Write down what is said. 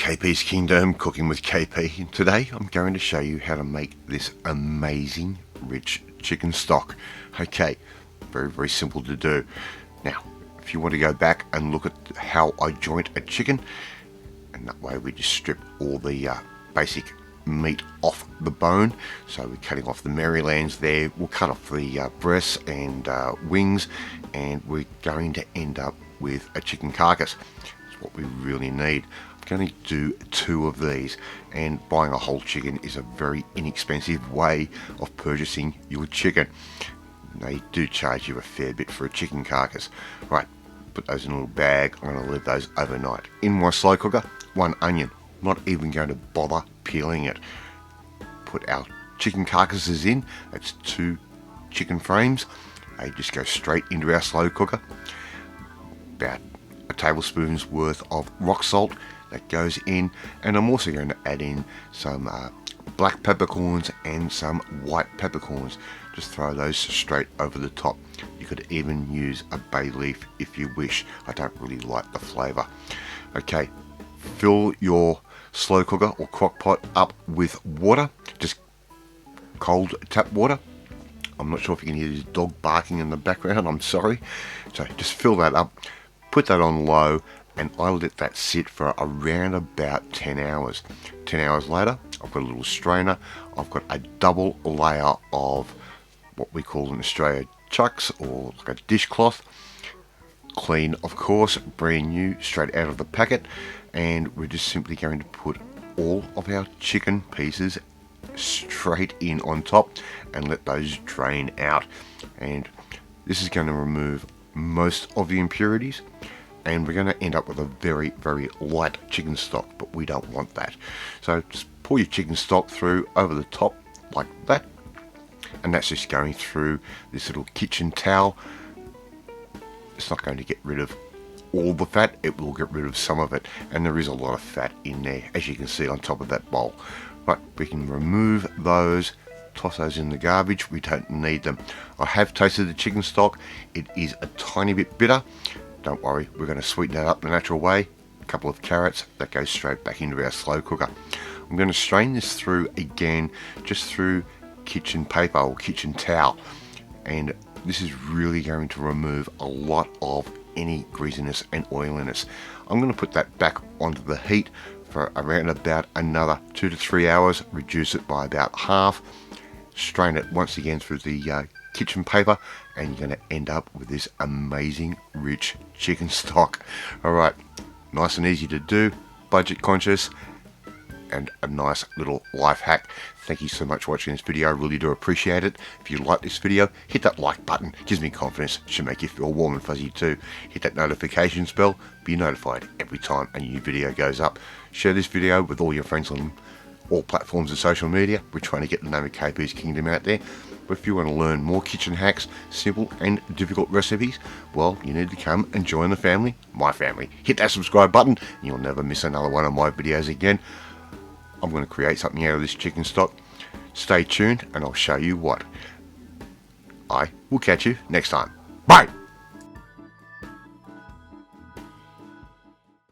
KP's Kingdom, cooking with KP. Today I'm going to show you how to make this amazing rich chicken stock. Okay, very simple to do. Now, if you want to go back and look at how I joint a chicken, and that way we just strip all the basic meat off the bone. So we're cutting off the Marylands there, we'll cut off the breasts and wings, and we're going to end up with a chicken carcass. That's what we really need. I'm going to do 2 of these, and buying a whole chicken is a very inexpensive way of purchasing your chicken. They do charge you a fair bit for a chicken carcass. Right, put those in a little bag. I'm going to leave those overnight. In my slow cooker, 1 onion. Not even going to bother peeling it. Put our chicken carcasses in. That's 2 chicken frames. They just go straight into our slow cooker. About a tablespoon's worth of rock salt that goes in, and I'm also going to add in some black peppercorns and some white peppercorns. Just throw those straight over the top. You could even use a bay leaf if you wish. I don't really like the flavour. Okay, fill your slow cooker or crock pot up with water, just cold tap water. I'm not sure if you can hear this dog barking in the background, I'm sorry. So just fill that up, put that on low, and I let that sit for around about 10 hours. 10 hours later, I've got a little strainer. I've got a double layer of what we call in Australia chucks, or like a dishcloth. Clean, of course, brand new, straight out of the packet. And we're just simply going to put all of our chicken pieces straight in on top and let those drain out. And this is going to remove most of the impurities, and we're going to end up with a very light chicken stock, but we don't want that. So just pour your chicken stock through over the top like that, and that's just going through this little kitchen towel. It's not going to get rid of all the fat, it will get rid of some of it, and there is a lot of fat in there, as you can see on top of that bowl. Right, we can remove those, toss those in the garbage. We don't need them. I have tasted the chicken stock. It is a tiny bit bitter. Don't worry, we're going to sweeten that up the natural way. A couple of carrots, that goes straight back into our slow cooker. I'm going to strain this through again, just through kitchen paper or kitchen towel, and this is really going to remove a lot of any greasiness and oiliness. I'm going to put that back onto the heat for around about another 2 to 3 hours, reduce it by about half, strain it once again through the kitchen paper, and you're going to end up with this amazing rich chicken stock. Alright, nice and easy to do, budget conscious, and a nice little life hack. Thank you so much for watching this video. I really do appreciate it. If you like this video, hit that like button. It gives me confidence. It should make you feel warm and fuzzy too. Hit that notifications bell. Be notified every time a new video goes up. Share this video with all your friends on all platforms of social media. We're trying to get the name of KP's Kingdom out there. But if you want to learn more kitchen hacks, simple and difficult recipes, well, you need to come and join the family, my family. Hit that subscribe button and you'll never miss another one of my videos again. I'm going to create something out of this chicken stock. Stay tuned and I'll show you what. I will catch you next time. Bye!